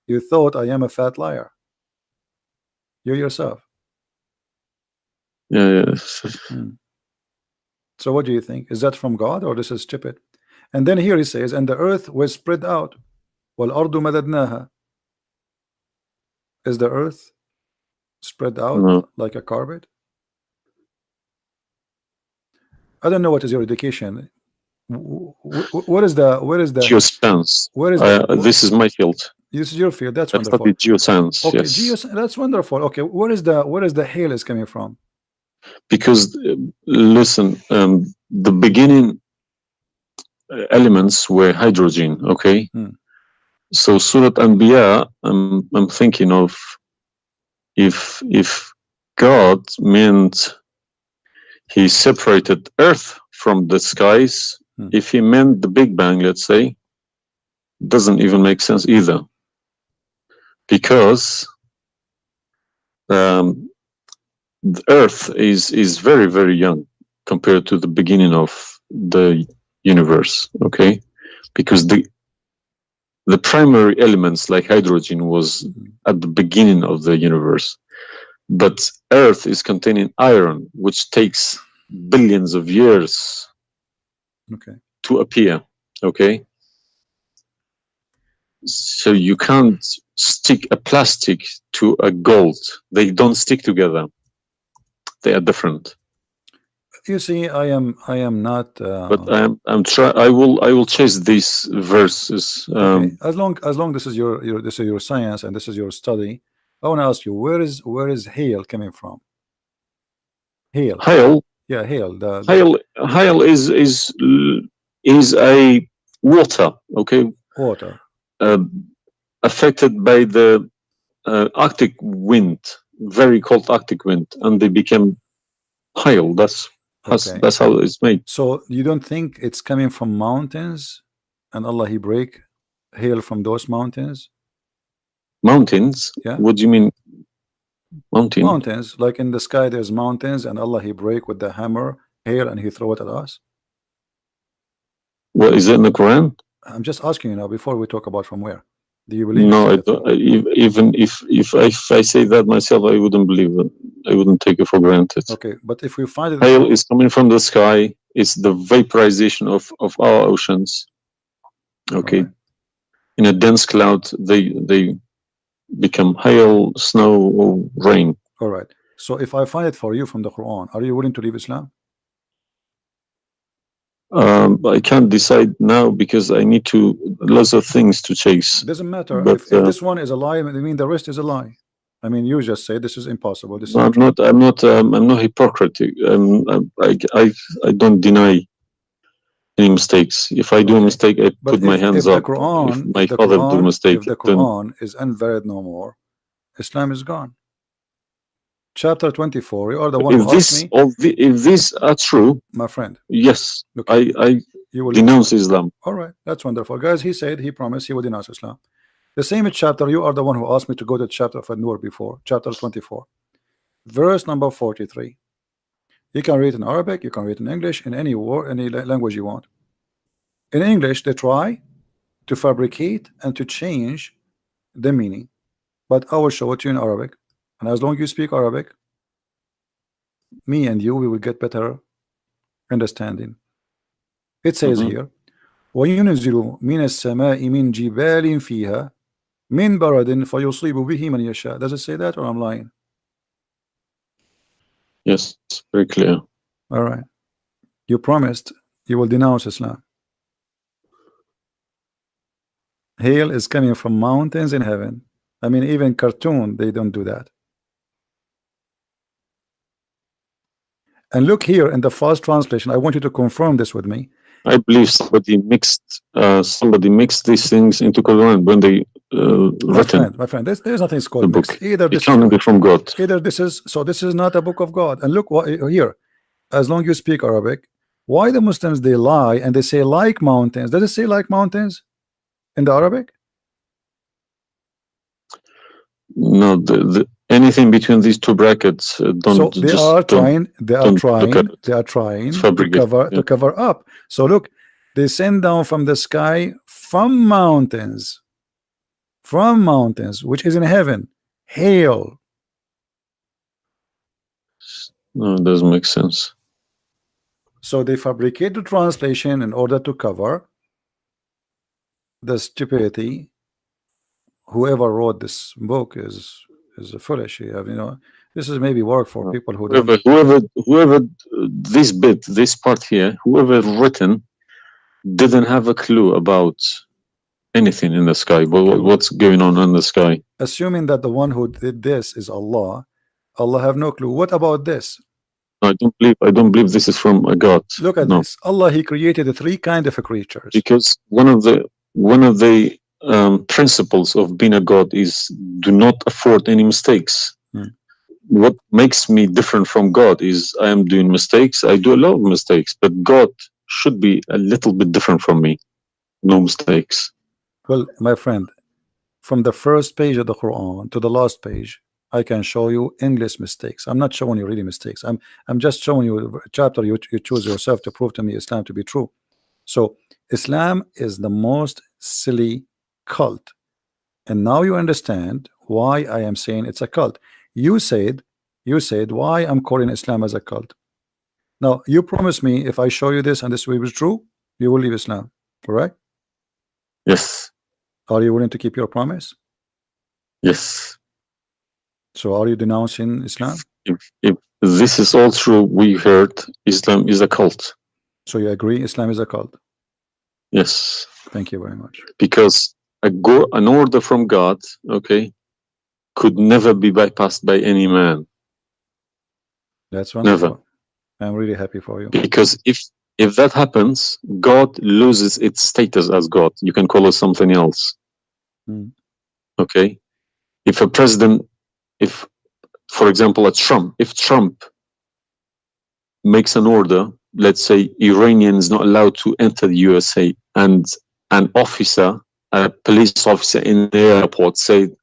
You thought I am a fat liar. You yourself. Yeah. So what do you think? Is that from God or this is stupid? And then here he says, and the earth was spread out. وَالْأَرْضُ مَدَدْنَاهَا. Is the earth spread out like a carpet? I don't know what is your education. What is the geoscience? Where is this is my field. This is your field. That's wonderful. Geoscience. Okay, yes. That's wonderful. Okay, where is the hail is coming from? Because listen, the beginning elements were hydrogen. Okay, so Surat Anbiya, I'm thinking of if God meant he separated earth from the skies, if he meant the Big Bang, let's say, doesn't even make sense either, because the earth is very, very young compared to the beginning of the universe. Okay, because the primary elements like hydrogen was at the beginning of the universe, but earth is containing iron, which takes billions of years to appear. Okay, so you can't stick a plastic to a gold. They don't stick together. They are different. You see, I am not. But I will chase these verses. Okay. As long this is your science and this is your study, I want to ask you, where is hail coming from? Hail. Yeah, hail. Hail is a water. Okay. Water. Affected by the Arctic wind, very cold Arctic wind, and they became hail. That's how it's made. So you don't think it's coming from mountains, and Allah he break hail from those mountains? Mountains? Yeah. What do you mean? Mountains, like in the sky, there's mountains, and Allah he break with the hammer hail, and he throw it at us. What is it in the Quran? I'm just asking you now before we talk about from where. Do you believe? No, I don't. Even if I say that myself, I wouldn't believe it. I wouldn't take it for granted. Okay, but if we find it, hail is coming from the sky. It's the vaporization of our oceans. Okay, in a dense cloud, they become hail, snow, or rain. All right. So if I find it for you from the Quran, are you willing to leave Islam? I can't decide now because I need lots of things to chase. Doesn't matter. But, if this one is a lie, I mean the rest is a lie. I mean, you just say this is impossible. This is I'm not hypocritic. I don't deny any mistakes. If I do a mistake, I put my hands up. If my father do a mistake, if the Quran is unvalid no more, Islam is gone. Chapter 24. You are the one who asked me. If these are true, my friend. Yes, I denounce Islam. All right, that's wonderful, guys. He said he promised he would denounce Islam. The same chapter, you are the one who asked me to go to the chapter of An-Nur before, chapter 24, verse number 43. You can read in Arabic, you can read in English, in any word, any language you want. In English, they try to fabricate and to change the meaning, but I will show it to you in Arabic, and as long as you speak Arabic, me and you, we will get better understanding. It says here, وَيُنْزِلُ مِنَ السَّمَاءِ مِنْ جِبَالٍ فِيهَا مِنْ بَرَدٍ فَيُصِيبُ بِهِ مَنْ يَشَاءُ. Does it say that, or I'm lying? Yes, very clear. All right. You promised you will denounce Islam. Hail is coming from mountains in heaven. I mean, even cartoon, they don't do that. And look here in the first translation. I want you to confirm this with me. I believe somebody mixed these things into Quran when they my friend, there's nothing called the mixed. book. Either this it can't be from God. Either this is not a book of God. And look what here, as long as you speak Arabic, why the Muslims they lie and they say like mountains? Does it say like mountains in the Arabic? No, anything between these two brackets don't. So they are trying to cover up. So look, they send down from the sky from mountains, which is in heaven, hail. No, it doesn't make sense. So they fabricate the translation in order to cover the stupidity. Whoever wrote this book is foolish. You know, this is maybe work for people who whoever this part here, whoever written didn't have a clue about anything in the sky. What's going on in the sky? Assuming that the one who did this is Allah have no clue. What about this? I don't believe this is from a God. Look at this. Allah, He created three kind of creatures. Because one of the principles of being a God is do not afford any mistakes. What makes me different from God is I am doing mistakes. I do a lot of mistakes, but God should be a little bit different from me. No mistakes. Well, my friend, from the first page of the Quran to the last page, I can show you endless mistakes. I'm not showing you really mistakes. I'm just showing you a chapter you choose yourself to prove to me Islam to be true. So Islam is the most silly cult, and now you understand why I am saying it's a cult. You said why I'm calling Islam as a cult. Now you promise me if I show you this and this will be true, you will leave Islam, correct? Yes. Are you willing to keep your promise? Yes. So are you denouncing Islam? If this is all true, we heard Islam is a cult. So you agree Islam is a cult? Yes. Thank you very much. Because an order from God, okay, could never be bypassed by any man. That's wonderful. Never. I'm really happy for you. Because if that happens, God loses its status as God. You can call it something else. Okay? If a president, for example, if Trump makes an order, let's say Iranian is not allowed to enter the USA, and an officer, a police officer in the airport said,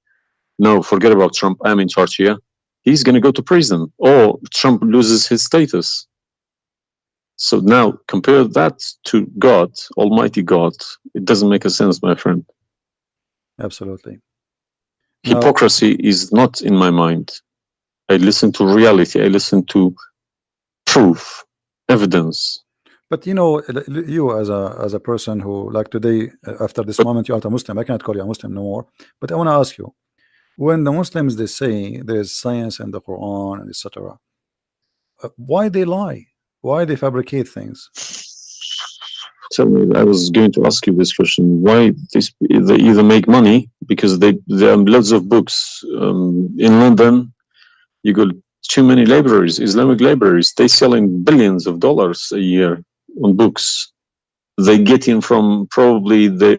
no, forget about Trump, I'm in charge here, he's going to go to prison, or Trump loses his status. So now compare that to God, Almighty God. It doesn't make a sense, my friend. Absolutely. Hypocrisy is not in my mind. I listen to reality. I listen to proof, evidence. But you know, you as a person who, like today, after this moment, you are a Muslim. I cannot call you a Muslim no more. But I want to ask you, when the Muslims they say there's science in the Quran and etc., why they lie? Why they fabricate things? Tell me, I was going to ask you this question. Why they either make money because there are loads of books in London. You got too many libraries, Islamic libraries. They selling billions of dollars a year on books. They get in from probably the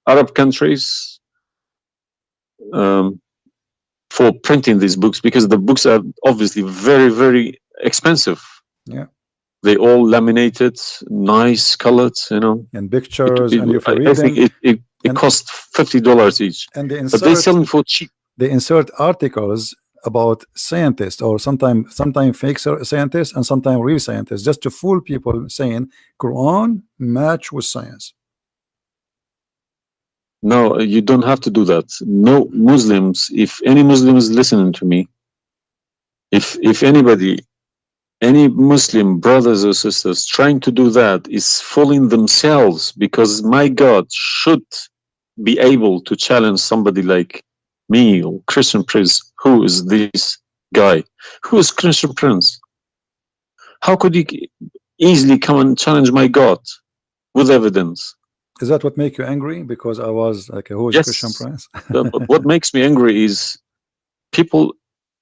Arab countries for printing these books, because the books are obviously very, very expensive. Yeah. They all laminated, nice colored, you know. And pictures, and if you read them, I think It costs $50 each, and but they sell them for cheap. They insert articles about scientists, or sometimes fake scientists and sometimes real scientists, just to fool people, saying Quran match with science. No, you don't have to do that. No Muslims, if any Muslim is listening to me, if anybody, any Muslim brothers or sisters trying to do that is fooling themselves, because my God should be able to challenge somebody like me or Christian Prince. Who is this guy? Who is Christian Prince? How could he easily come and challenge my God with evidence? Is that what make you angry? Because I was like, who is Yes. Christian Prince? But what makes me angry is people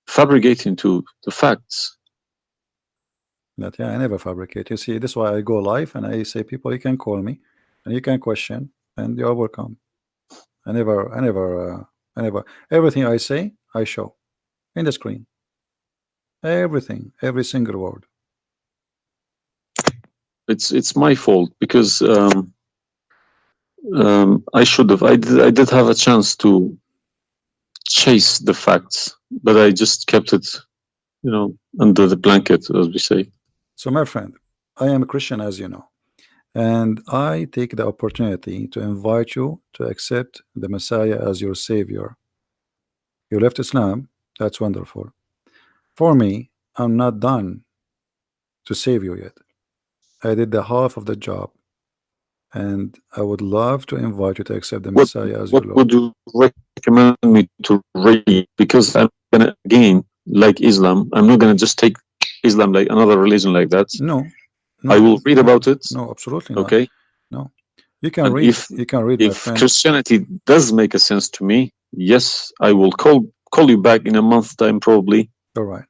fabricating to the facts. But yeah, I never fabricate. You see, this is why I go live and I say, people, you can call me and you can question, and you are welcome. I never, everything I say, I show in the screen. Everything, every single word. It's my fault, because I should have. I did have a chance to chase the facts, but I just kept it, under the blanket, as we say. So, my friend, I am a Christian, as you know, and I take the opportunity to invite you to accept the Messiah as your Savior. You left Islam, that's wonderful. For me, I'm not done to save you yet. I did the half of the job, and I would love to invite you to accept the Messiah as your Lord. What would you recommend me to read? Because I'm gonna, again, like Islam, I'm not gonna just take Islam like another religion like that. No, I will read about it. No, absolutely not. Okay. No, you can read. You can read, my friend. If Christianity does make a sense to me, yes, I will call you back in a month's time, probably. All right.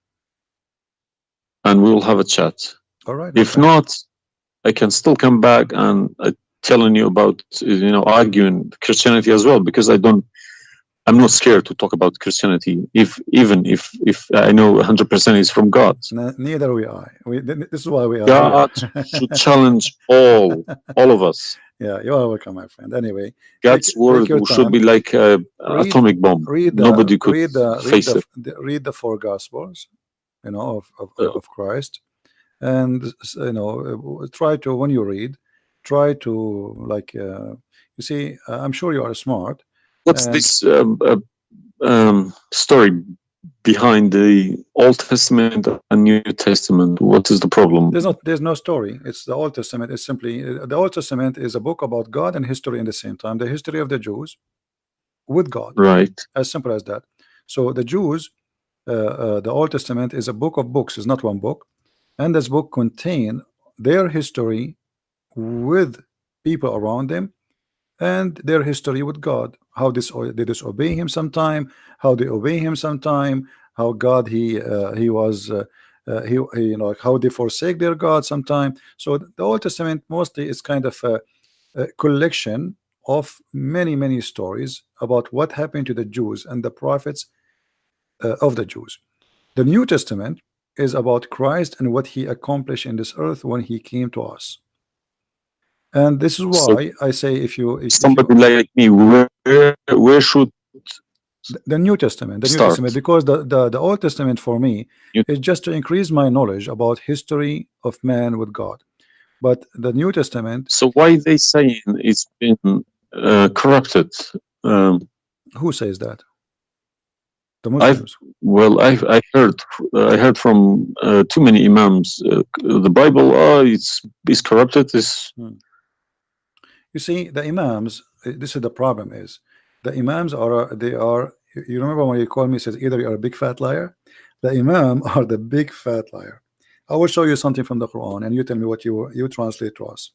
And we will have a chat. All right. If not, I can still come back and telling you about, arguing Christianity as well, because I'm not scared to talk about Christianity, even if I know 100% is from God. Neither we are. This is why we are God here. should challenge all of us. Yeah, you are welcome, my friend. Anyway, God's word should be like an atomic bomb. Nobody could face it. Read the 4 Gospels, of Christ, and try to, when you read, try to you see, I'm sure you are smart. What's this story behind the Old Testament and New Testament? What is the problem? There's no story. It's the Old Testament is simply, the Old Testament is a book about God and history in the same time. The history of the Jews with God, right? As simple as that. So the Jews, the Old Testament is a book of books. It's not one book, and this book contain their history with people around them, and their history with God, how they disobey him sometime, how they obey him sometime, how God he was how they forsake their God sometime. So the Old Testament mostly is kind of a collection of many stories about what happened to the Jews and the prophets of the Jews. The New Testament is about Christ and what he accomplished in this earth when he came to us. And this is why I say, if somebody like me, where should the New Testament, New Testament, because the Old Testament for me is just to increase my knowledge about history of man with God. But the New Testament. So why they saying it's been corrupted? Who says that? The Muslims. I heard from too many imams. The Bible, it's corrupted. You see, the imams. This is the problem. Is the imams are you remember when you called me, says either you're a big fat liar. The imam are the big fat liar. I will show you something from the Quran, and you tell me what you translate to us.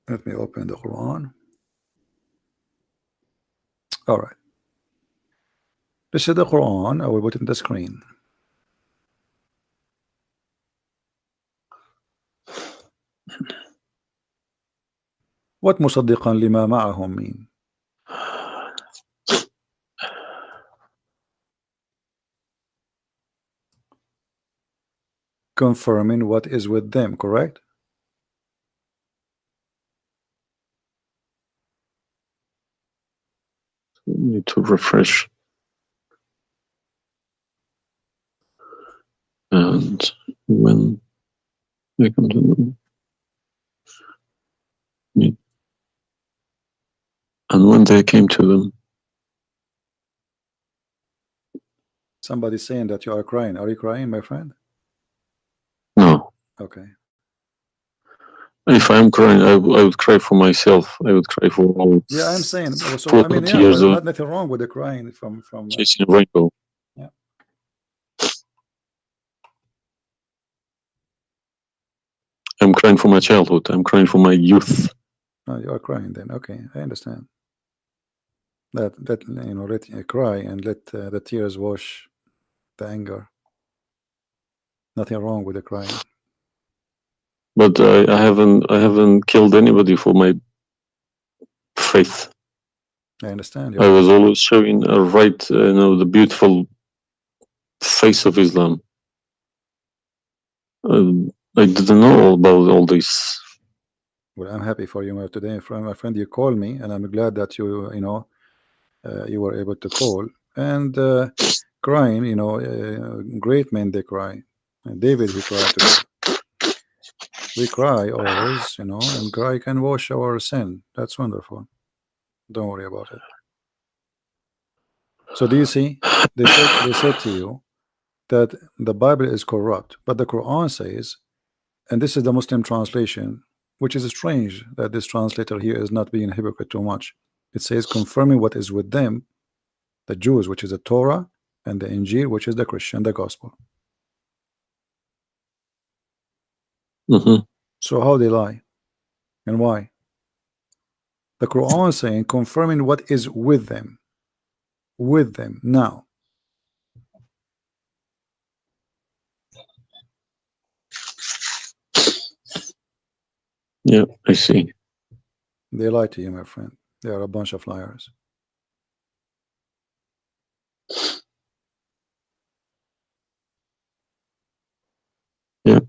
Let me open the Quran. All right. This is the Quran. I will put it in the screen. What مصدقا لما معهم mean? Confirming what is with them, correct? need to refresh. And when they come to them, and when they came to them. Somebody's saying that you are crying. Are you crying, my friend? No. Okay. If I'm crying, I would cry for myself. I would cry for all. Yeah, I'm saying. So I mean, yeah, but nothing wrong with the crying from chasing a rainbow. Yeah. I'm crying for my childhood. I'm crying for my youth. Oh, you are crying then. Okay, I understand. Let you know, let cry and let the tears wash the anger. Nothing wrong with the crying. But I haven't killed anybody for my faith. I understand. I was always showing the beautiful face of Islam. I didn't know about all this. Well, I'm happy for you today, my friend. You called me, and I'm glad that you you were able to call and crying. You know, great men they cry. And David, he cried today. We cry always, you know, and cry can wash our sin. That's wonderful. Don't worry about it. So do you see? They said to you that the Bible is corrupt, but the Quran says, and this is the Muslim translation, which is strange that this translator here is not being hypocrite too much. It says confirming what is with them, the Jews, which is the Torah, and the Injil, which is the Christian, the gospel. So how they lie and why? The Quran is saying confirming what is with them now. Yeah, I see. They lie to you, my friend. They are a bunch of liars. Yeah.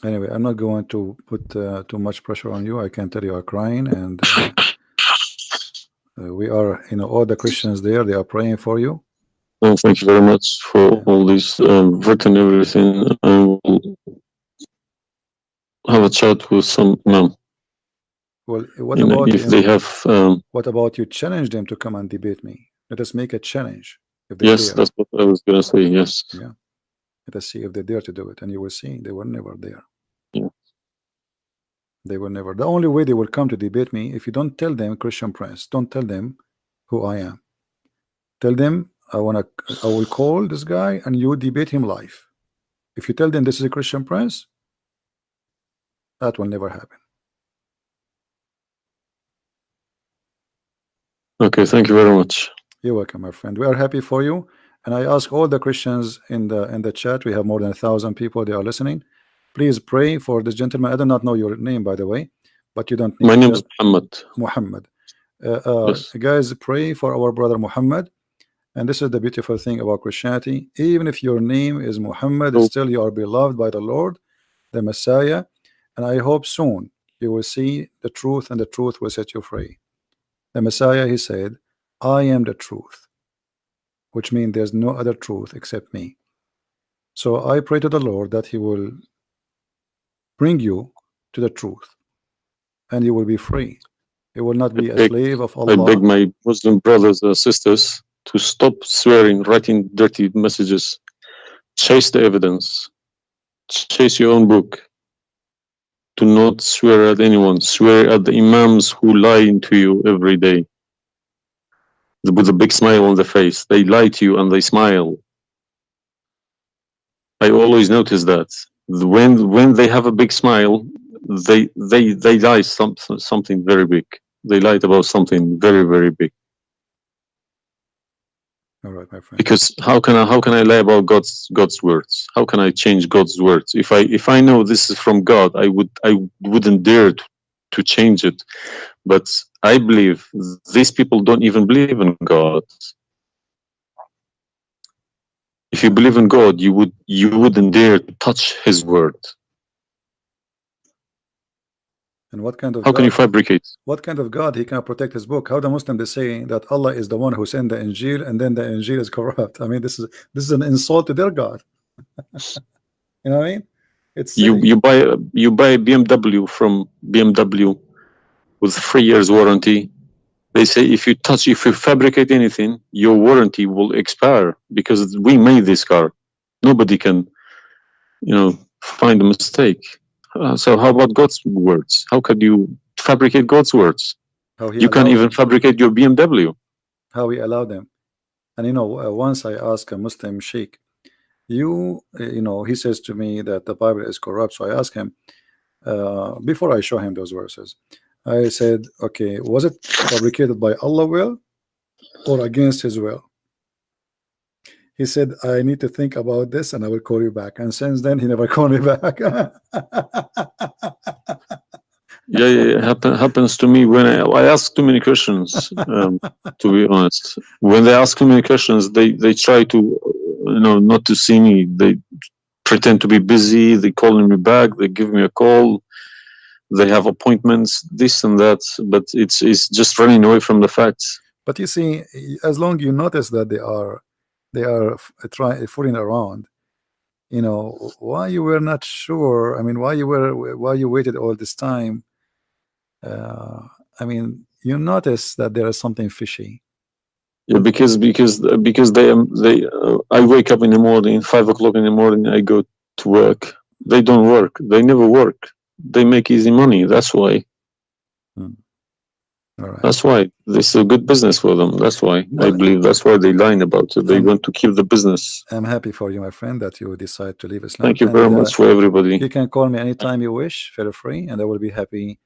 Anyway, I'm not going to put too much pressure on you. I can tell you are crying, and we are, you know, all the Christians there, they are praying for you. Well, thank you very much for all this written everything. I will have a chat with some imam. Well, what about if they have? What about you challenge them to come and debate me? Let us make a challenge. If they Yes, dare. that's what I was gonna say. Yes. Yeah. Let us see if they dare to do it, and you will see they were never there. Yeah. They were never. The only way they will come to debate me if you don't tell them Christian Prince. Don't tell them who I am. Tell them I will call this guy and you debate him live. If you tell them this is a Christian Prince, that will never happen. Okay, thank you very much. You're welcome, my friend. We are happy for you, and I ask all the Christians in the chat. We have more than 1,000 people. They are listening. Please pray for this gentleman. I do not know your name, by the way, but you don't need. My name is Muhammad. Muhammad. Yes. Guys, pray for our brother Muhammad. And this is the beautiful thing about Christianity. Even if your name is Muhammad, still you are beloved by the Lord, the Messiah. And I hope soon you will see the truth, and the truth will set you free. The Messiah, he said, I am the truth, which means there's no other truth except me. So I pray to the Lord that he will bring you to the truth, and you will be free. You will not be a slave of Allah. I beg my Muslim brothers and sisters to stop swearing, writing dirty messages. Chase the evidence. Chase your own book. Do not swear at anyone. Swear at the imams who lie to you every day. With a big smile on the face. They lie to you and they smile. I always notice that. When they have a big smile, they lie something very big. They lied about something very, very big. All right, my friend. Because how can I lie about God's words? How can I change God's words? If I know this is from God, I wouldn't dare to change it. But I believe these people don't even believe in God. If you believe in God, you wouldn't dare to touch His word. And what kind of How God, can you fabricate? what kind of God he cannot protect his book? How the Muslim they say that Allah is the one who sent the Injil, and then the Injil is corrupt? I mean, this is an insult to their God. You know what I mean? It's silly. You buy a BMW from BMW with 3 years warranty. They say if you fabricate anything, your warranty will expire because we made this car. Nobody can, find a mistake. So how about God's words? How could you fabricate God's words? How he You can't allowed even them. fabricate your BMW. How he allowed them. And once I asked a Muslim sheikh, he says to me that the Bible is corrupt. So I asked him, before I show him those verses, I said, okay, was it fabricated by Allah's will or against his will? He said, I need to think about this and I will call you back. And since then, he never called me back. Yeah, happens to me when I ask too many questions. To be honest, when they ask too many questions, they try to, not to see me. They pretend to be busy. They calling me back. They give me a call. They have appointments, this and that. But it's just running away from the facts. But you see, as long you notice that they are fooling around, why you were not sure? I mean, why you waited all this time? I mean, you notice that there is something fishy. Yeah, because I wake up in the morning, 5 o'clock in the morning. I go to work. They don't work. They never work. They make easy money. That's why. All right. That's why this is a good business for them. That's why I believe that's why they're lying about it. They want to keep the business. I'm happy for you, my friend, that you decide to leave Islam. Thank you very much for everybody. You can call me anytime you wish. Feel free, and I will be happy.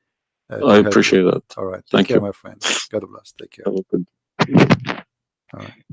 I appreciate that. All right. Thank Take care, you. my friend. God bless. Take care. Have a good. All right.